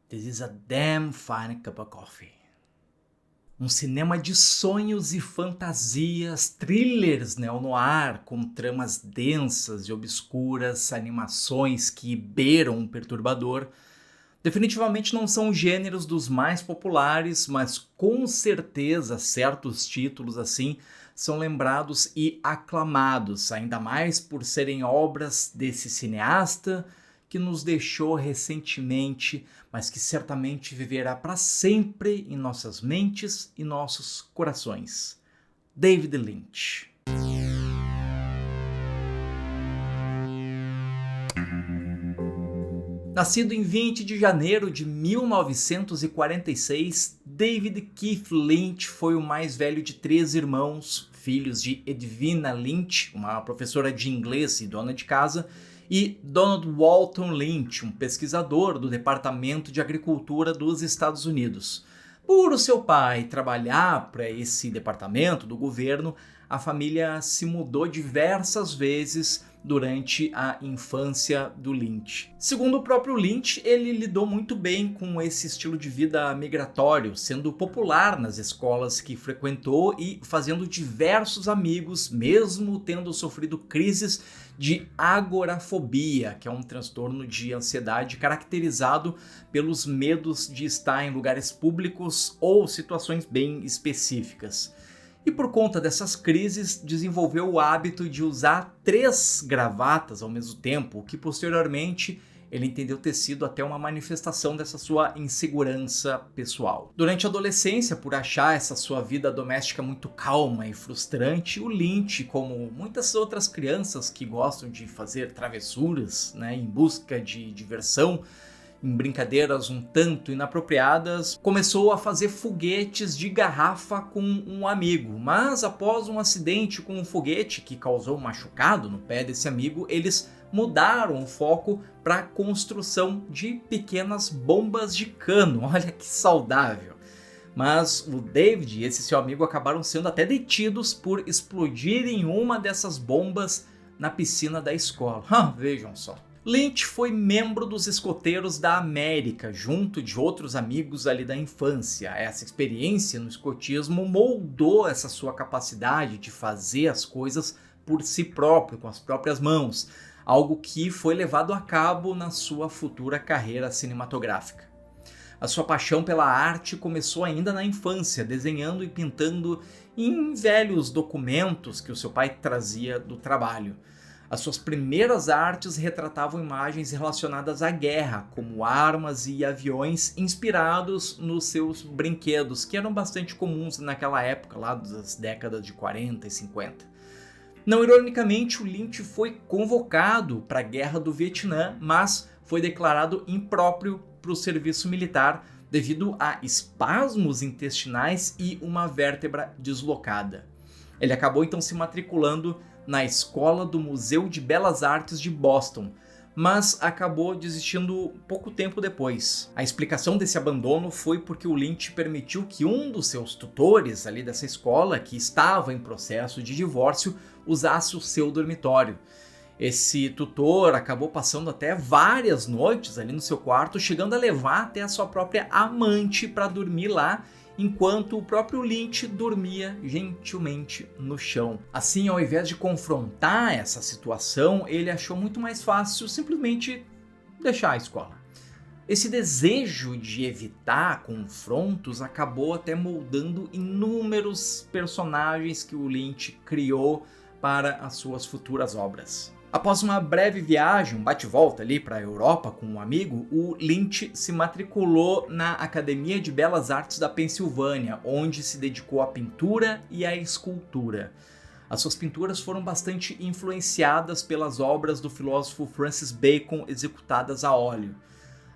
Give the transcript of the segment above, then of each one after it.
This is a damn fine cup of coffee. Um cinema de sonhos e fantasias, thrillers neo-noir com tramas densas e obscuras, animações que beiram um perturbador. Definitivamente não são gêneros dos mais populares, mas com certeza certos títulos assim são lembrados e aclamados, ainda mais por serem obras desse cineasta que nos deixou recentemente, mas que certamente viverá para sempre em nossas mentes e nossos corações. David Lynch. Nascido em 20 de janeiro de 1946, David Keith Lynch foi o mais velho de 3 irmãos, filhos de Edwina Lynch, uma professora de inglês e dona de casa, e Donald Walton Lynch, um pesquisador do Departamento de Agricultura dos Estados Unidos. Por o seu pai trabalhar para esse departamento do governo, a família se mudou diversas vezes durante a infância do Lynch. Segundo o próprio Lynch, ele lidou muito bem com esse estilo de vida migratório, sendo popular nas escolas que frequentou e fazendo diversos amigos, mesmo tendo sofrido crises de agorafobia, que é um transtorno de ansiedade caracterizado pelos medos de estar em lugares públicos ou situações bem específicas. E por conta dessas crises, desenvolveu o hábito de usar 3 gravatas ao mesmo tempo, o que posteriormente ele entendeu ter sido até uma manifestação dessa sua insegurança pessoal. Durante a adolescência, por achar essa sua vida doméstica muito calma e frustrante, o Lynch, como muitas outras crianças que gostam de fazer travessuras, em busca de diversão, em brincadeiras um tanto inapropriadas, começou a fazer foguetes de garrafa com um amigo. Mas após um acidente com um foguete que causou um machucado no pé desse amigo, eles mudaram o foco para a construção de pequenas bombas de cano. Olha que saudável! Mas o David e esse seu amigo acabaram sendo até detidos por explodirem uma dessas bombas na piscina da escola. Vejam só. Lynch foi membro dos Escoteiros da América, junto de outros amigos ali da infância. Essa experiência no escotismo moldou essa sua capacidade de fazer as coisas por si próprio, com as próprias mãos, algo que foi levado a cabo na sua futura carreira cinematográfica. A sua paixão pela arte começou ainda na infância, desenhando e pintando em velhos documentos que o seu pai trazia do trabalho. As suas primeiras artes retratavam imagens relacionadas à guerra, como armas e aviões inspirados nos seus brinquedos, que eram bastante comuns naquela época, lá das décadas de 40 e 50. Não ironicamente, o Lynch foi convocado para a Guerra do Vietnã, mas foi declarado impróprio para o serviço militar devido a espasmos intestinais e uma vértebra deslocada. Ele acabou então se matriculando na escola do Museu de Belas Artes de Boston, mas acabou desistindo pouco tempo depois. A explicação desse abandono foi porque o Lynch permitiu que um dos seus tutores ali dessa escola, que estava em processo de divórcio, usasse o seu dormitório. Esse tutor acabou passando até várias noites ali no seu quarto, chegando a levar até a sua própria amante para dormir lá, enquanto o próprio Lynch dormia gentilmente no chão. Assim, ao invés de confrontar essa situação, ele achou muito mais fácil simplesmente deixar a escola. Esse desejo de evitar confrontos acabou até moldando inúmeros personagens que o Lynch criou para as suas futuras obras. Após uma breve viagem, um bate-volta ali para a Europa com um amigo, o Lynch se matriculou na Academia de Belas Artes da Pensilvânia, onde se dedicou à pintura e à escultura. As suas pinturas foram bastante influenciadas pelas obras do filósofo Francis Bacon executadas a óleo.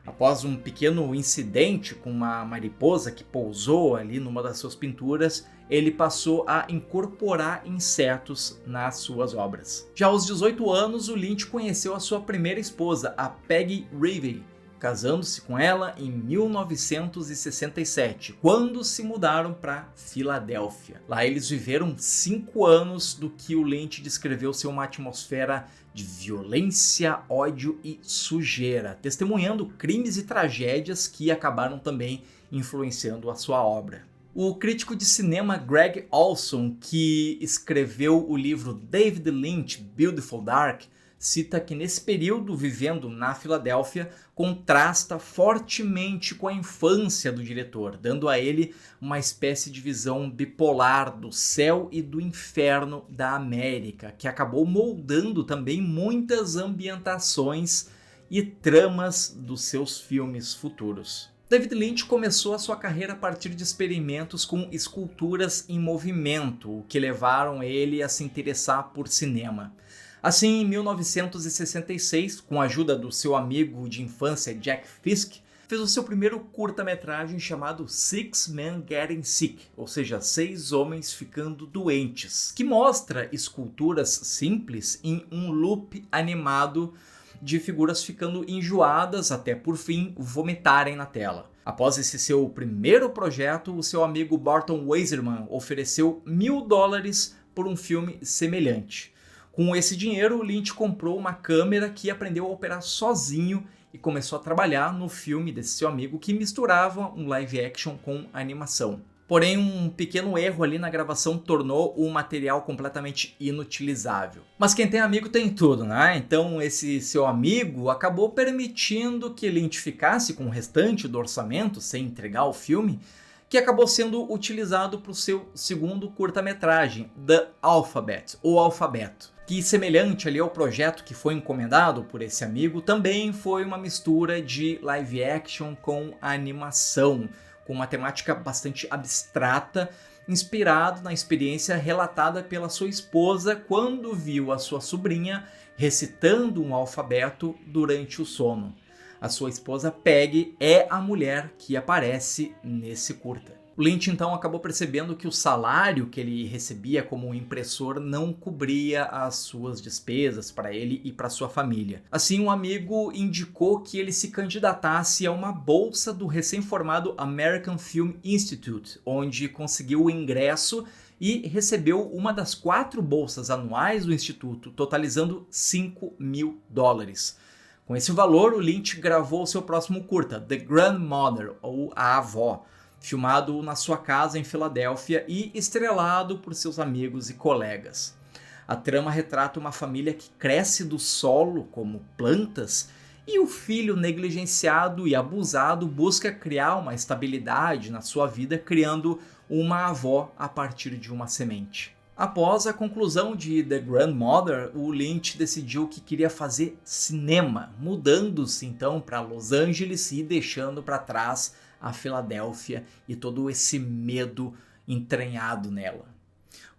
Após um pequeno incidente com uma mariposa que pousou ali numa das suas pinturas, ele passou a incorporar insetos nas suas obras. Já aos 18 anos, o Lynch conheceu a sua primeira esposa, a Peggy Reavey, casando-se com ela em 1967, quando se mudaram para Filadélfia. Lá eles viveram 5 anos do que o Lynch descreveu ser uma atmosfera de violência, ódio e sujeira, testemunhando crimes e tragédias que acabaram também influenciando a sua obra. O crítico de cinema Greg Olson, que escreveu o livro David Lynch, Beautiful Dark, cita que nesse período, vivendo na Filadélfia, contrasta fortemente com a infância do diretor, dando a ele uma espécie de visão bipolar do céu e do inferno da América, que acabou moldando também muitas ambientações e tramas dos seus filmes futuros. David Lynch começou a sua carreira a partir de experimentos com esculturas em movimento, o que levaram ele a se interessar por cinema. Assim, em 1966, com a ajuda do seu amigo de infância Jack Fisk, fez o seu primeiro curta-metragem chamado Six Men Getting Sick, ou seja, 6 homens ficando doentes, que mostra esculturas simples em um loop animado de figuras ficando enjoadas até por fim vomitarem na tela. Após esse seu primeiro projeto, o seu amigo Barton Weiserman ofereceu $1.000 por um filme semelhante. Com esse dinheiro, o Lynch comprou uma câmera que aprendeu a operar sozinho e começou a trabalhar no filme desse seu amigo que misturava um live action com animação. Porém, um pequeno erro ali na gravação tornou o material completamente inutilizável. Mas quem tem amigo tem tudo, né? Então esse seu amigo acabou permitindo que Lynch ficasse com o restante do orçamento sem entregar o filme, que acabou sendo utilizado para o seu segundo curta-metragem, The Alphabet, ou Alfabeto, que, semelhante ali ao projeto que foi encomendado por esse amigo, também foi uma mistura de live action com animação, com uma temática bastante abstrata, inspirado na experiência relatada pela sua esposa quando viu a sua sobrinha recitando um alfabeto durante o sono. A sua esposa Peggy é a mulher que aparece nesse curta. O Lynch então acabou percebendo que o salário que ele recebia como impressor não cobria as suas despesas para ele e para sua família. Assim, um amigo indicou que ele se candidatasse a uma bolsa do recém-formado American Film Institute, onde conseguiu o ingresso e recebeu uma das 4 bolsas anuais do instituto, totalizando $5.000. Com esse valor, o Lynch gravou seu próximo curta, The Grandmother, ou A Avó, filmado na sua casa em Filadélfia e estrelado por seus amigos e colegas. A trama retrata uma família que cresce do solo como plantas e o filho negligenciado e abusado busca criar uma estabilidade na sua vida criando uma avó a partir de uma semente. Após a conclusão de The Grandmother, o Lynch decidiu que queria fazer cinema, mudando-se então para Los Angeles e deixando para trás a Filadélfia e todo esse medo entranhado nela.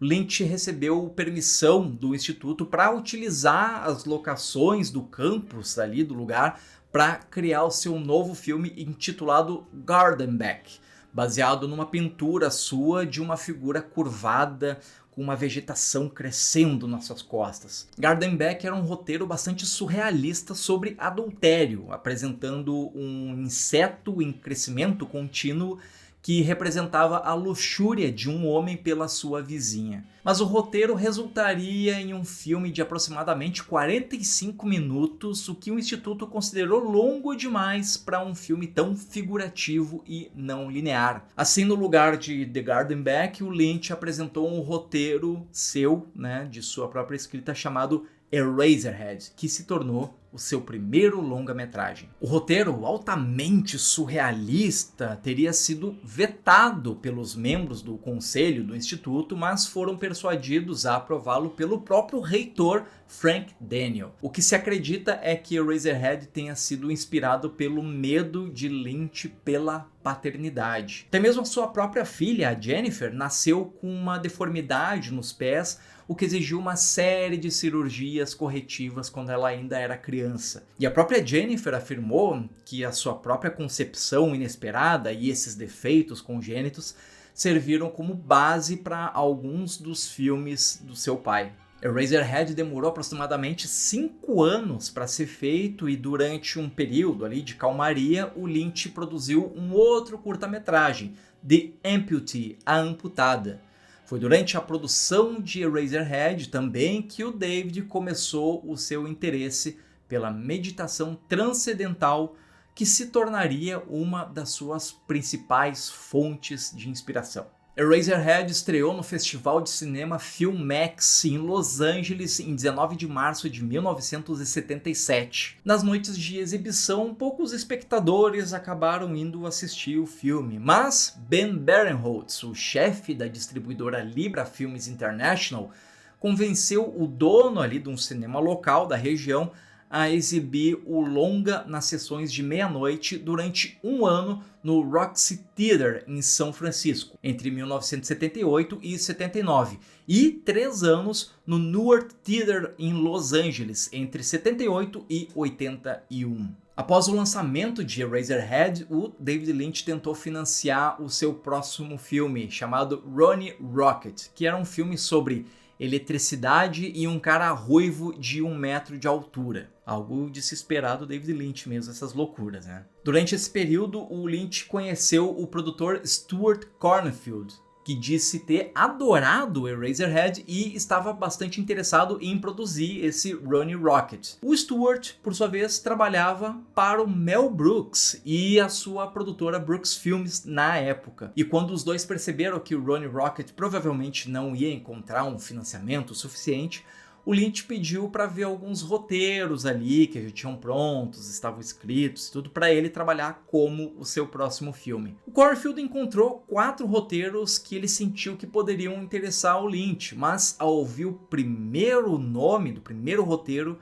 O Lynch recebeu permissão do instituto para utilizar as locações do campus ali do lugar para criar o seu novo filme intitulado Gardenback, baseado numa pintura sua de uma figura curvada com uma vegetação crescendo nas suas costas. Gardenback era um roteiro bastante surrealista sobre adultério, apresentando um inseto em crescimento contínuo que representava a luxúria de um homem pela sua vizinha. Mas o roteiro resultaria em um filme de aproximadamente 45 minutos, o que o Instituto considerou longo demais para um filme tão figurativo e não linear. Assim, no lugar de The Gardenback, o Lynch apresentou um roteiro seu, de sua própria escrita, chamado Eraserhead, que se tornou o seu primeiro longa-metragem. O roteiro, altamente surrealista, teria sido vetado pelos membros do conselho do instituto, mas foram persuadidos a aprová-lo pelo próprio reitor Frank Daniel. O que se acredita é que Eraserhead tenha sido inspirado pelo medo de Lynch pela paternidade. Até mesmo a sua própria filha, a Jennifer, nasceu com uma deformidade nos pés, o que exigiu uma série de cirurgias corretivas quando ela ainda era criança. E a própria Jennifer afirmou que a sua própria concepção inesperada e esses defeitos congênitos serviram como base para alguns dos filmes do seu pai. Eraserhead demorou aproximadamente 5 anos para ser feito e durante um período ali de calmaria, o Lynch produziu um outro curta-metragem, The Amputee, A Amputada. Foi durante a produção de Eraserhead também que o David começou o seu interesse pela meditação transcendental, que se tornaria uma das suas principais fontes de inspiração. Eraserhead estreou no Festival de Cinema Filmex em Los Angeles em 19 de março de 1977. Nas noites de exibição, poucos espectadores acabaram indo assistir o filme, mas Ben Berenholtz, o chefe da distribuidora Libra Films International, convenceu o dono ali de um cinema local da região a exibir o longa nas sessões de meia-noite durante um ano no Roxy Theater em São Francisco, entre 1978 e 79, e 3 anos no Newark Theater em Los Angeles, entre 78 e 81. Após o lançamento de Eraserhead, o David Lynch tentou financiar o seu próximo filme, chamado Ronnie Rocket, que era um filme sobre eletricidade e um cara ruivo de 1 metro de altura. Algo de se esperar do David Lynch mesmo, essas loucuras, né? Durante esse período, o Lynch conheceu o produtor Stuart Cornfield, que disse ter adorado Eraserhead e estava bastante interessado em produzir esse Ronnie Rocket. O Stuart, por sua vez, trabalhava para o Mel Brooks e a sua produtora Brooks Films na época. E quando os dois perceberam que o Ronnie Rocket provavelmente não ia encontrar um financiamento suficiente, o Lynch pediu para ver alguns roteiros ali que já tinham prontos, estavam escritos, tudo para ele trabalhar como o seu próximo filme. O Cornfield encontrou 4 roteiros que ele sentiu que poderiam interessar ao Lynch, mas ao ouvir o primeiro nome do primeiro roteiro,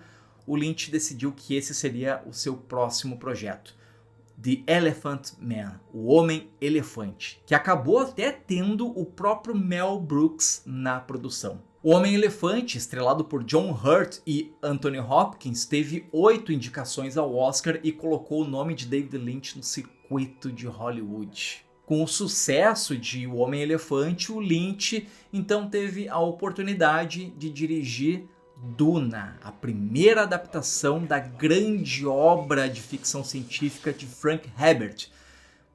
o Lynch decidiu que esse seria o seu próximo projeto. The Elephant Man, o Homem-Elefante, que acabou até tendo o próprio Mel Brooks na produção. O Homem-Elefante, estrelado por John Hurt e Anthony Hopkins, teve 8 indicações ao Oscar e colocou o nome de David Lynch no circuito de Hollywood. Com o sucesso de O Homem-Elefante, o Lynch então teve a oportunidade de dirigir Duna, a primeira adaptação da grande obra de ficção científica de Frank Herbert,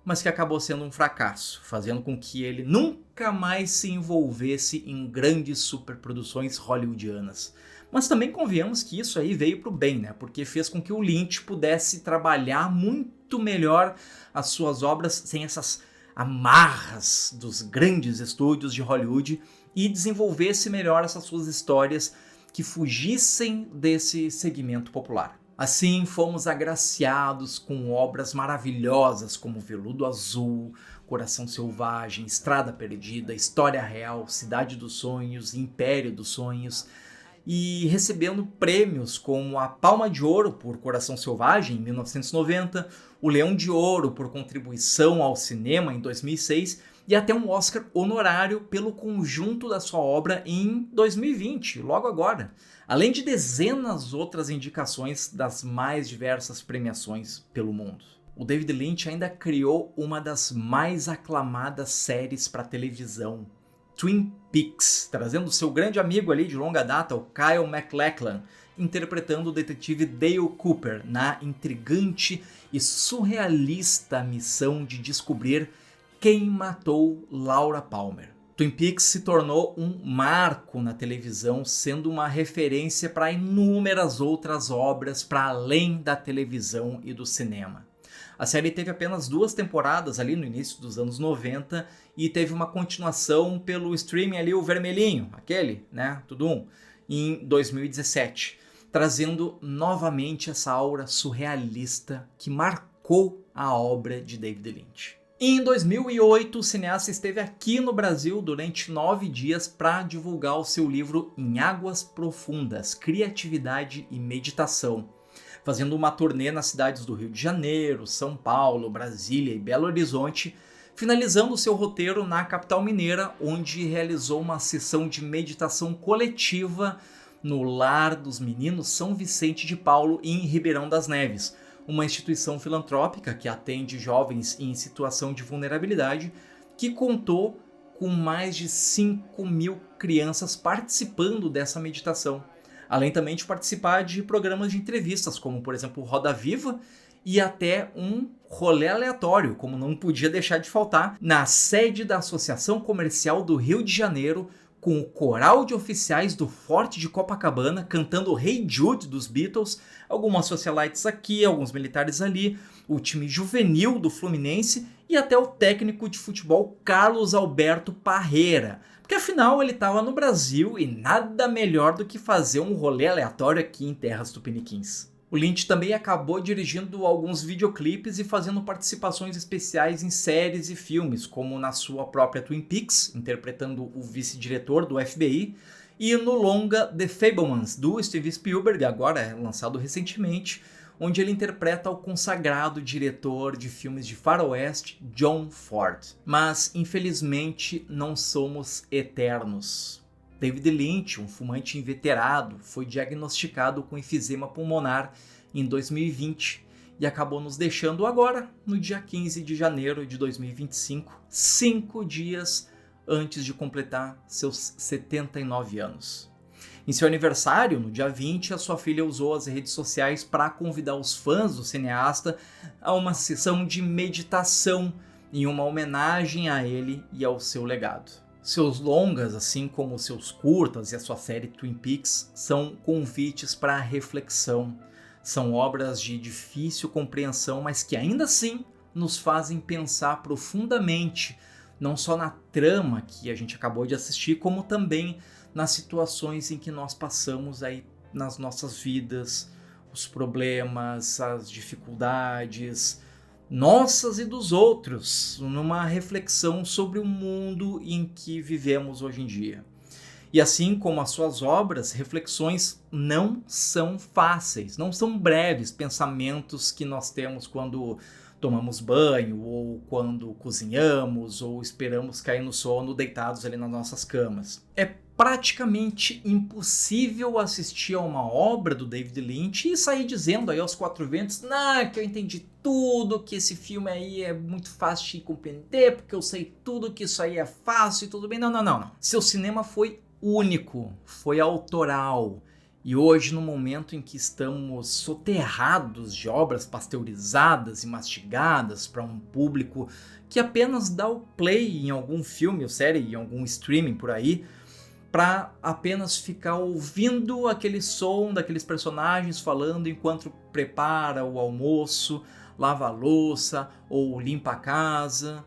mas que acabou sendo um fracasso, fazendo com que ele nunca mais se envolvesse em grandes superproduções hollywoodianas. Mas também convenhamos que isso aí veio para o bem, né? Porque fez com que o Lynch pudesse trabalhar muito melhor as suas obras sem essas amarras dos grandes estúdios de Hollywood e desenvolvesse melhor essas suas histórias que fugissem desse segmento popular. Assim, fomos agraciados com obras maravilhosas como Veludo Azul, Coração Selvagem, Estrada Perdida, História Real, Cidade dos Sonhos, Império dos Sonhos, e recebendo prêmios como a Palma de Ouro por Coração Selvagem em 1990, o Leão de Ouro por contribuição ao cinema em 2006 e até um Oscar honorário pelo conjunto da sua obra em 2020, logo agora. Além de dezenas outras indicações das mais diversas premiações pelo mundo. O David Lynch ainda criou uma das mais aclamadas séries para televisão, Twin Peaks, trazendo seu grande amigo ali de longa data, o Kyle MacLachlan, interpretando o detetive Dale Cooper na intrigante e surrealista missão de descobrir quem matou Laura Palmer. Twin Peaks se tornou um marco na televisão, sendo uma referência para inúmeras outras obras para além da televisão e do cinema. A série teve apenas 2 temporadas ali no início dos anos 90 e teve uma continuação pelo streaming ali, o vermelhinho, aquele, né, tudo um, em 2017, trazendo novamente essa aura surrealista que marcou a obra de David Lynch. Em 2008, o cineasta esteve aqui no Brasil durante 9 dias para divulgar o seu livro Em Águas Profundas, Criatividade e Meditação, fazendo uma turnê nas cidades do Rio de Janeiro, São Paulo, Brasília e Belo Horizonte, finalizando seu roteiro na capital mineira, onde realizou uma sessão de meditação coletiva no Lar dos Meninos São Vicente de Paulo, em Ribeirão das Neves, uma instituição filantrópica que atende jovens em situação de vulnerabilidade, que contou com mais de 5.000 crianças participando dessa meditação. Além também de participar de programas de entrevistas, como por exemplo Roda Viva, e até um rolê aleatório, como não podia deixar de faltar, na sede da Associação Comercial do Rio de Janeiro, com o coral de oficiais do Forte de Copacabana cantando Hey Jude dos Beatles, algumas socialites aqui, alguns militares ali, o time juvenil do Fluminense e até o técnico de futebol Carlos Alberto Parreira. Porque afinal ele estava no Brasil e nada melhor do que fazer um rolê aleatório aqui em terras tupiniquins. O Lynch também acabou dirigindo alguns videoclipes e fazendo participações especiais em séries e filmes, como na sua própria Twin Peaks, interpretando o vice-diretor do FBI, e no longa The Fabelmans, do Steven Spielberg, agora lançado recentemente, onde ele interpreta o consagrado diretor de filmes de faroeste John Ford. Mas, infelizmente, não somos eternos. David Lynch, um fumante inveterado, foi diagnosticado com enfisema pulmonar em 2020 e acabou nos deixando agora, no dia 15 de janeiro de 2025, 5 dias antes de completar seus 79 anos. Em seu aniversário, no dia 20, a sua filha usou as redes sociais para convidar os fãs do cineasta a uma sessão de meditação em uma homenagem a ele e ao seu legado. Seus longas, assim como seus curtas e a sua série Twin Peaks, são convites para a reflexão. São obras de difícil compreensão, mas que ainda assim nos fazem pensar profundamente, não só na trama que a gente acabou de assistir, como também nas situações em que nós passamos aí nas nossas vidas, os problemas, as dificuldades nossas e dos outros, numa reflexão sobre o mundo em que vivemos hoje em dia. E assim como as suas obras, reflexões não são fáceis, não são breves pensamentos que nós temos quando tomamos banho, ou quando cozinhamos, ou esperamos cair no sono deitados ali nas nossas camas. É praticamente impossível assistir a uma obra do David Lynch e sair dizendo aí aos quatro ventos, que eu entendi tudo, que esse filme aí é muito fácil de compreender, porque eu sei tudo, que isso aí é fácil e tudo bem. Não. Seu cinema foi único, foi autoral. E hoje, no momento em que estamos soterrados de obras pasteurizadas e mastigadas para um público que apenas dá o play em algum filme ou série, em algum streaming por aí, para apenas ficar ouvindo aquele som daqueles personagens falando enquanto prepara o almoço, lava a louça ou limpa a casa.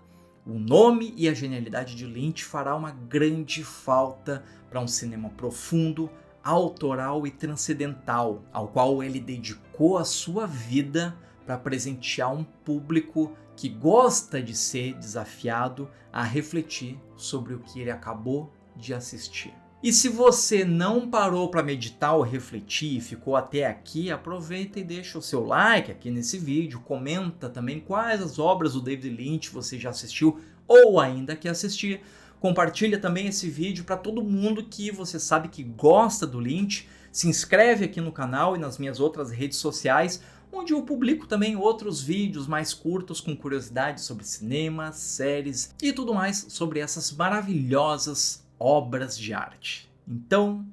O nome e a genialidade de Lynch fará uma grande falta para um cinema profundo, autoral e transcendental, ao qual ele dedicou a sua vida para presentear um público que gosta de ser desafiado a refletir sobre o que ele acabou de assistir. E se você não parou para meditar ou refletir e ficou até aqui, aproveita e deixa o seu like aqui nesse vídeo, comenta também quais as obras do David Lynch você já assistiu ou ainda quer assistir. Compartilha também esse vídeo para todo mundo que você sabe que gosta do Lynch. Se inscreve aqui no canal e nas minhas outras redes sociais, onde eu publico também outros vídeos mais curtos com curiosidades sobre cinema, séries e tudo mais sobre essas maravilhosas obras de arte. Então,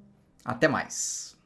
até mais!